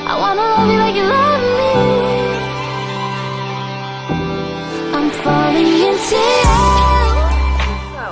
I wanna love you like you love me. I'm falling into you. So,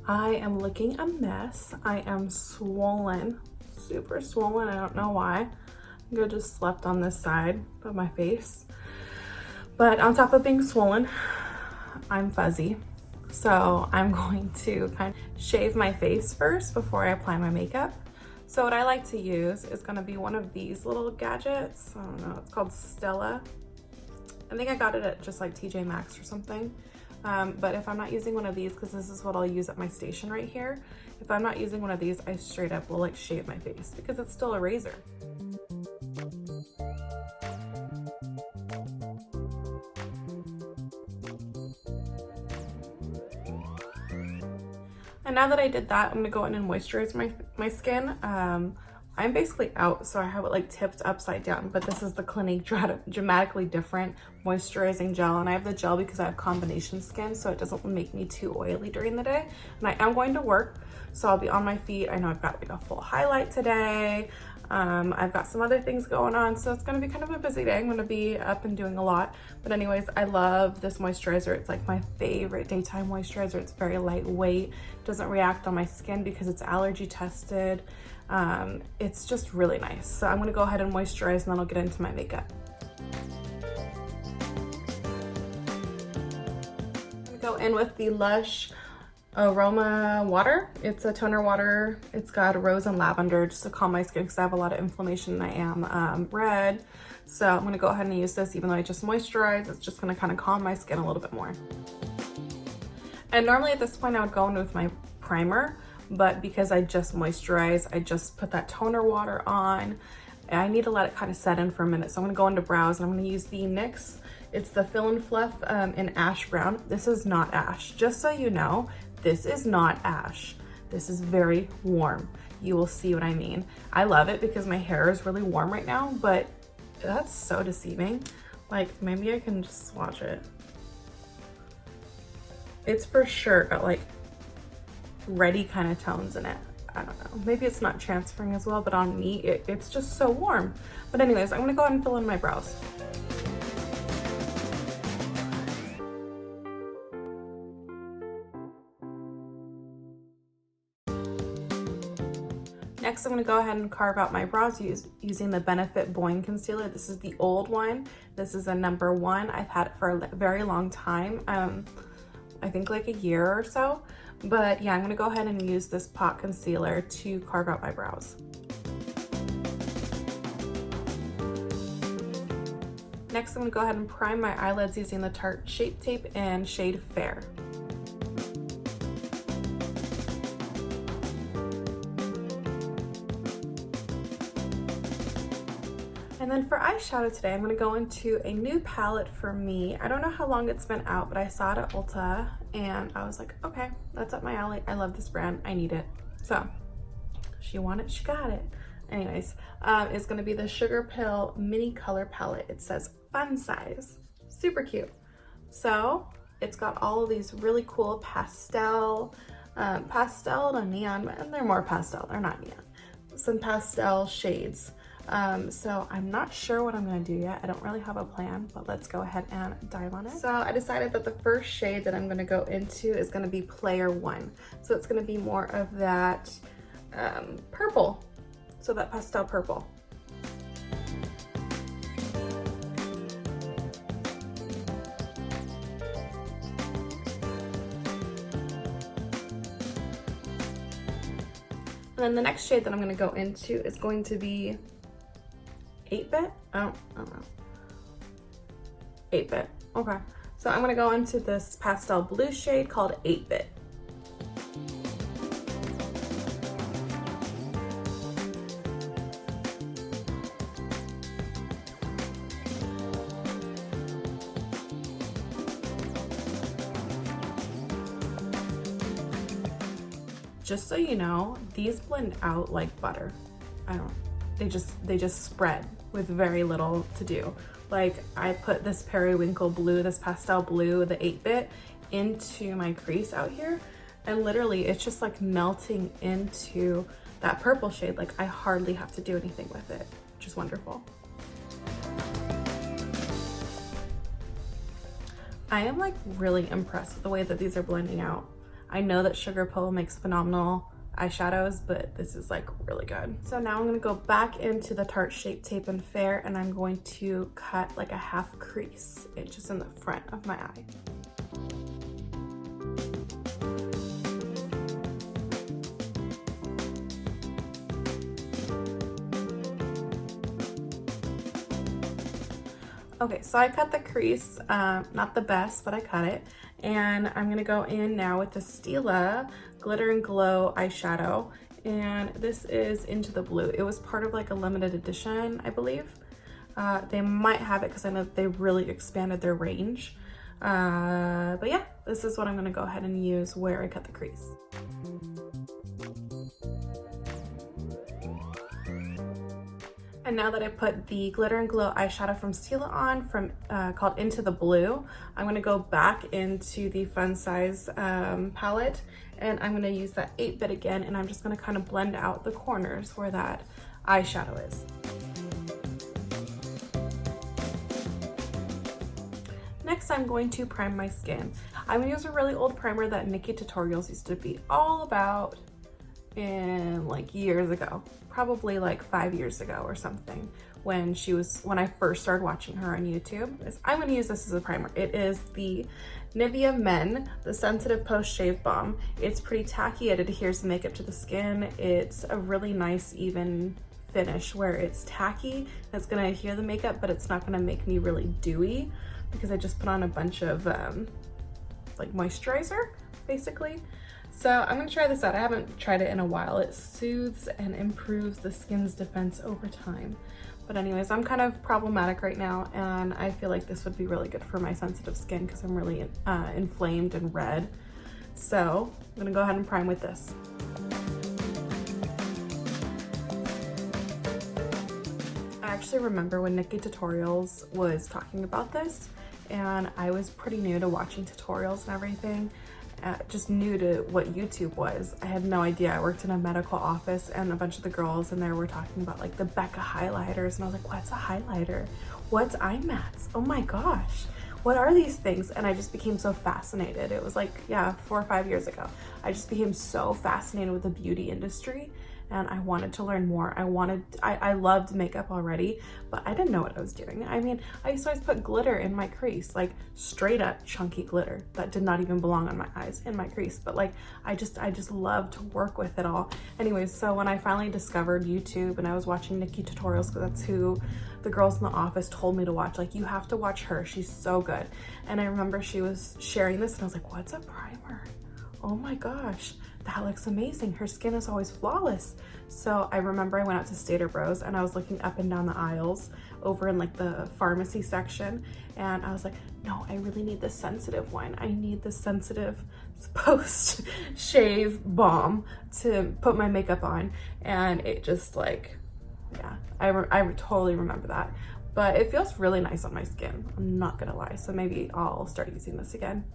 I am looking a mess. I am swollen, super swollen. I don't know why. I think I just slept on this side of my face. But on top of being swollen, I'm fuzzy. So I'm going to kind of shave my face first before I apply my makeup. So what I like to use is gonna be one of these little gadgets. I don't know, it's called Stella. I think I got it at just like TJ Maxx or something. But if I'm not using one of these, because this is what I'll use at my station right here, if I'm not using one of these, I straight up will like shave my face because it's still a razor. And now that I did that, I'm gonna go in and moisturize my skin. I'm basically out, so I have it like tipped upside down, but this is the Clinique Dramatically Different Moisturizing Gel, and I have the gel because I have combination skin, so it doesn't make me too oily during the day. And I am going to work, so I'll be on my feet. I know I've got like a full highlight today. I've got some other things going on, so it's gonna be kind of a busy day. I'm gonna be up and doing a lot. But anyways, I love this moisturizer. It's like my favorite daytime moisturizer. It's very lightweight, doesn't react on my skin because it's allergy tested. It's just really nice. So I'm gonna go ahead and moisturize and then I'll get into my makeup. I'm gonna go in with the Lush Aroma Water. It's a toner water. It's got rose and lavender just to calm my skin because I have a lot of inflammation and I am red. So I'm gonna go ahead and use this even though I just moisturized. It's just gonna kind of calm my skin a little bit more. And normally at this point I would go in with my primer, but because I just moisturized, I just put that toner water on. I need to let it kind of set in for a minute. So I'm gonna go into brows and I'm gonna use the NYX. It's the Fill and Fluff in Ash Brown. This is not ash, just so you know. This is not ash. This is very warm. You will see what I mean. I love it because my hair is really warm right now, but that's so deceiving. Like, maybe I can just swatch it. It's for sure got like reddy kind of tones in it. I don't know. Maybe it's not transferring as well, but on me, it's just so warm. But anyways, I'm gonna go ahead and fill in my brows. Next, I'm gonna go ahead and carve out my brows using the Benefit Boing Concealer. This is the old one. This is a number 1. I've had it for a very long time. I think like a year or so. But yeah, I'm gonna go ahead and use this pot concealer to carve out my brows. Next, I'm gonna go ahead and prime my eyelids using the Tarte Shape Tape in shade Fair. And then for eyeshadow today, I'm gonna go into a new palette for me. I don't know how long it's been out, but I saw it at Ulta and I was like, okay, that's up my alley. I love this brand, I need it. So, she wanted it, she got it. Anyways, it's gonna be the Sugarpill Mini Color Palette. It says fun size, super cute. So, it's got all of these really cool pastel to neon, and they're more pastel, they're not neon. Some pastel shades. So I'm not sure what I'm gonna do yet. I don't really have a plan, but let's go ahead and dive on it. So I decided that the first shade that I'm gonna go into is gonna be Player 1. So it's gonna be more of that purple, so that pastel purple. And then the next shade that I'm gonna go into is going to be 8-bit? I don't know. 8-bit, okay. So I'm gonna go into this pastel blue shade called 8-bit. Just so you know, these blend out like butter. They just spread with very little to do. Like, I put this periwinkle blue, this pastel blue, the 8-bit, into my crease out here, and literally it's just like melting into that purple shade, like I hardly have to do anything with it, which is wonderful. I am like really impressed with the way that these are blending out. I know that Sugarpill makes phenomenal eyeshadows, but this is like really good. So now I'm gonna go back into the Tarte Shape Tape and Fair, and I'm going to cut like a half crease just in the front of my eye. Okay, so I cut the crease, not the best, but I cut it. And I'm gonna go in now with the Stila Glitter and Glow eyeshadow. And this is Into the Blue. It was part of like a limited edition, I believe. They might have it because I know they really expanded their range. But yeah, this is what I'm gonna go ahead and use where I cut the crease. And now that I put the Glitter and Glow eyeshadow from Stila on, called Into the Blue, I'm gonna go back into the Fun Size palette, and I'm gonna use that 8-bit again, and I'm just gonna kind of blend out the corners where that eyeshadow is. Next, I'm going to prime my skin. I'm gonna use a really old primer that Nikki Tutorials used to be all about in like years ago, probably like 5 years ago or something, when I first started watching her on YouTube. I'm gonna use this as a primer. It is the Nivea Men, the Sensitive Post Shave Balm. It's pretty tacky, it adheres the makeup to the skin. It's a really nice even finish where it's tacky, it's gonna adhere the makeup, but it's not gonna make me really dewy because I just put on a bunch of like moisturizer, basically. So I'm gonna try this out. I haven't tried it in a while. It soothes and improves the skin's defense over time. But anyways, I'm kind of problematic right now, and I feel like this would be really good for my sensitive skin because I'm really inflamed and red. So I'm gonna go ahead and prime with this. I actually remember when Nikki Tutorials was talking about this, and I was pretty new to watching tutorials and everything. Just new to what YouTube was. I had no idea. I worked in a medical office, and a bunch of the girls in there were talking about like the Becca highlighters, and I was like, what's a highlighter? What's eye mats? Oh my gosh, what are these things? And I just became so fascinated. It was like, yeah, 4 or 5 years ago. I just became so fascinated with the beauty industry, and I wanted to learn more. I loved makeup already, but I didn't know what I was doing. I mean, I used to always put glitter in my crease, like straight up chunky glitter that did not even belong on my eyes in my crease. But like, I just love to work with it all. Anyways, so when I finally discovered YouTube and I was watching Nikki Tutorials, because that's who the girls in the office told me to watch, like, you have to watch her, she's so good. And I remember she was sharing this and I was like, what's a primer? Oh my gosh, that looks amazing. Her skin is always flawless. So I remember I went out to Stater Bros and I was looking up and down the aisles over in like the pharmacy section, and I was like, no, I really need the sensitive one. I need the sensitive post shave balm to put my makeup on. And it just like, yeah, I totally remember that. But it feels really nice on my skin, I'm not gonna lie. So maybe I'll start using this again.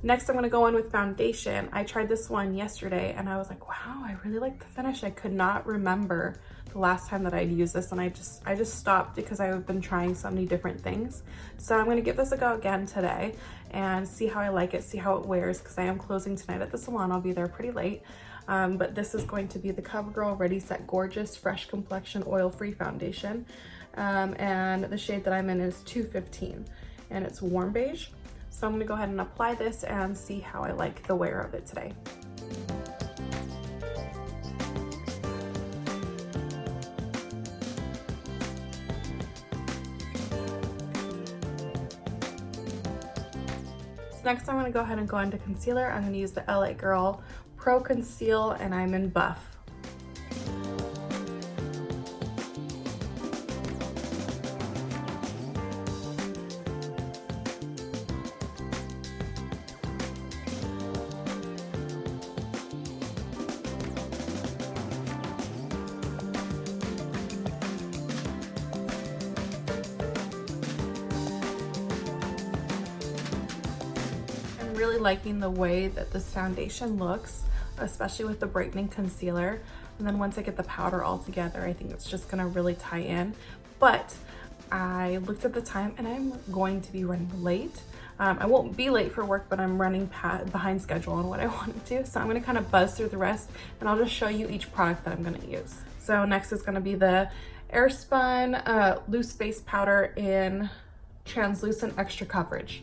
Next, I'm gonna go in with foundation. I tried this one yesterday and I was like, wow, I really like the finish. I could not remember the last time that I'd used this, and I just stopped because I've been trying so many different things. So I'm gonna give this a go again today and see how I like it, see how it wears, because I am closing tonight at the salon. I'll be there pretty late. But this is going to be the CoverGirl Ready Set Gorgeous Fresh Complexion Oil-Free Foundation. And the shade that I'm in is 215, and it's warm beige. So I'm gonna go ahead and apply this and see how I like the wear of it today. So next I'm gonna go ahead and go into concealer. I'm gonna use the LA Girl Pro Conceal, and I'm in Buff. Really liking the way that this foundation looks, especially with the brightening concealer. And then once I get the powder all together, I think it's just gonna really tie in. But I looked at the time and I'm going to be running late. I won't be late for work, but I'm running behind schedule on what I want to do. So I'm gonna kind of buzz through the rest and I'll just show you each product that I'm gonna use. So next is gonna be the Airspun Loose Base Powder in Translucent Extra Coverage.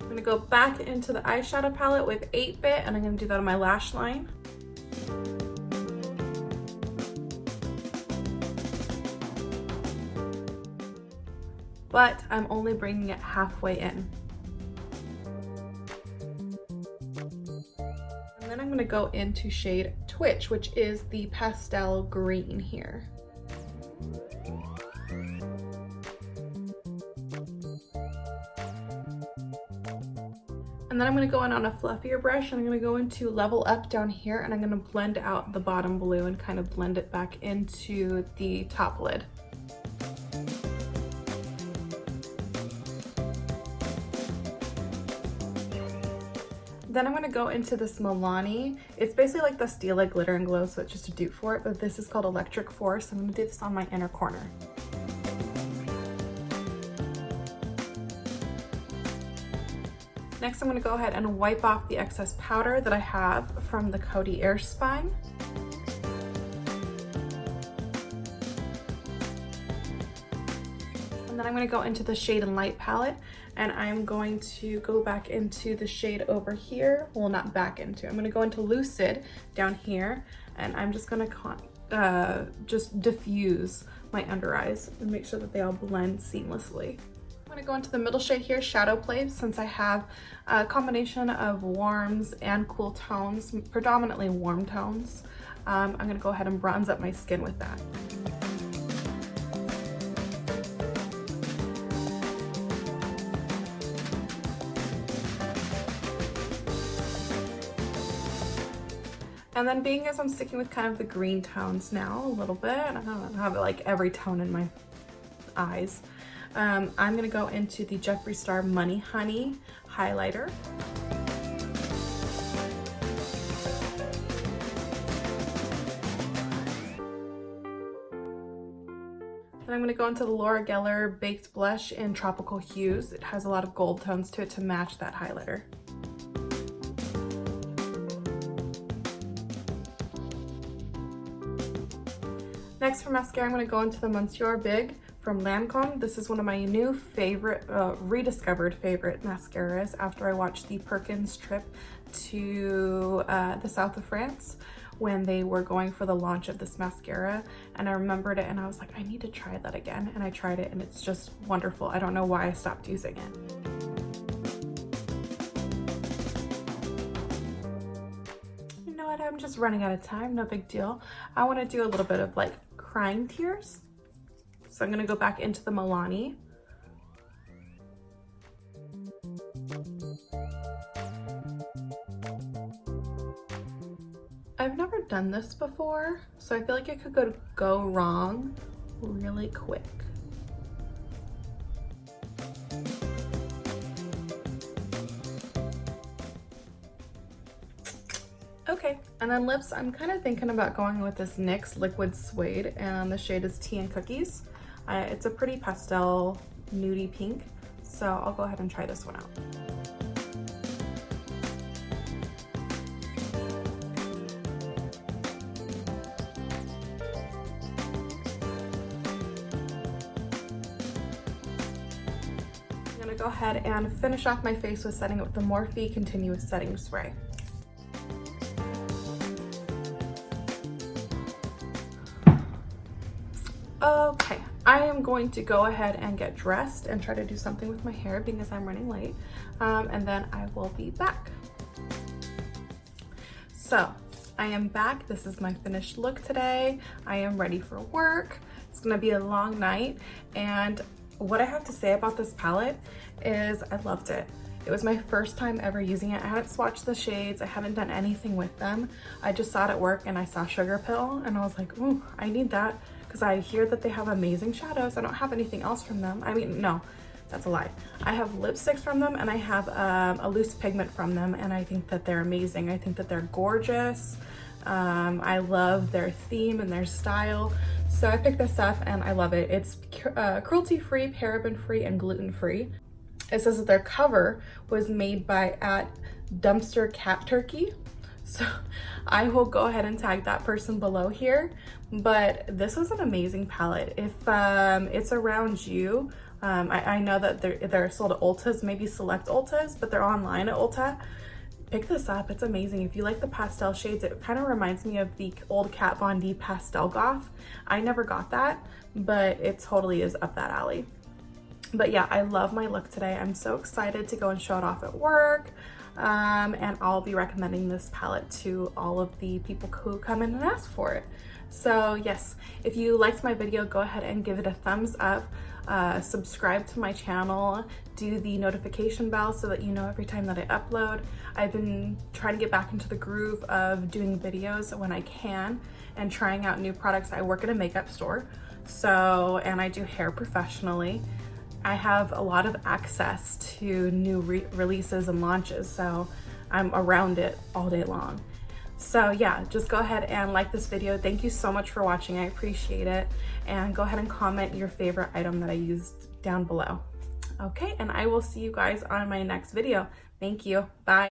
I'm gonna go back into the eyeshadow palette with 8-Bit and I'm gonna do that on my lash line. But I'm only bringing it halfway in. And then I'm gonna go into shade Twitch, which is the pastel green here. And then I'm gonna go in on a fluffier brush and I'm gonna go into Level Up down here and I'm gonna blend out the bottom blue and kind of blend it back into the top lid. Then I'm gonna go into this Milani. It's basically like the Stila Glitter and Glow, so it's just a dupe for it, but this is called Electric Force. I'm gonna do this on my inner corner. Next, I'm gonna go ahead and wipe off the excess powder that I have from the Coty Airspun. And then I'm gonna go into the Shade and Light palette and I'm going to go back into the shade over here. Well, not back into, I'm gonna go into Lucid down here and I'm just gonna just diffuse my under eyes and make sure that they all blend seamlessly. I'm gonna go into the middle shade here, Shadow Play, since I have a combination of warms and cool tones, predominantly warm tones. I'm gonna go ahead and bronze up my skin with that. And then being as I'm sticking with kind of the green tones now a little bit, I don't have like every tone in my eyes. I'm gonna go into the Jeffree Star Money Honey highlighter. Then I'm gonna go into the Laura Geller Baked Blush in Tropical Hues. It has a lot of gold tones to it to match that highlighter. Next for mascara, I'm going to go into the Monsieur Big from Lancome. This is one of my new favorite, rediscovered favorite mascaras after I watched the Perkins trip to the south of France when they were going for the launch of this mascara. And I remembered it and I was like, I need to try that again. And I tried it and it's just wonderful. I don't know why I stopped using it. I'm just running out of time, no big deal. I want to do a little bit of like crying tears. So I'm going to go back into the Milani. I've never done this before, so I feel like it could go wrong really quick. Okay, and then lips, I'm kind of thinking about going with this NYX Liquid Suede, and the shade is Tea and Cookies. It's a pretty pastel nudie pink, so I'll go ahead and try this one out. I'm gonna go ahead and finish off my face with setting it with the Morphe Continuous Setting Spray. Okay, I am going to go ahead and get dressed and try to do something with my hair because I'm running late, and then I will be back. So, I am back. This is my finished look today. I am ready for work. It's gonna be a long night, and what I have to say about this palette is I loved it. It was my first time ever using it. I hadn't swatched the shades. I hadn't done anything with them. I just saw it at work and I saw Sugarpill and I was like, ooh, I need that because I hear that they have amazing shadows. I don't have anything else from them. I mean, no, that's a lie. I have lipsticks from them and I have a loose pigment from them, and I think that they're amazing. I think that they're gorgeous. I love their theme and their style. So I picked this up and I love it. It's cruelty-free, paraben-free, and gluten-free. It says that their cover was made by @Dumpster Cat Turkey. So I will go ahead and tag that person below here. But this was an amazing palette. If it's around you, I know that they're sold at Ulta's, maybe select Ulta's, but they're online at Ulta. Pick this up, it's amazing. If you like the pastel shades, it kind of reminds me of the old Kat Von D Pastel Goth. I never got that, but it totally is up that alley. But yeah, I love my look today. I'm so excited to go and show it off at work. And I'll be recommending this palette to all of the people who come in and ask for it. So yes, if you liked my video, go ahead and give it a thumbs up. Subscribe to my channel, do the notification bell so that you know every time that I upload. I've been trying to get back into the groove of doing videos when I can and trying out new products. I work at a makeup store, and I do hair professionally. I have a lot of access to new releases and launches, so I'm around it all day long. So yeah, just go ahead and like this video. Thank you so much for watching. I appreciate it. And go ahead and comment your favorite item that I used down below. Okay, and I will see you guys on my next video. Thank you. Bye.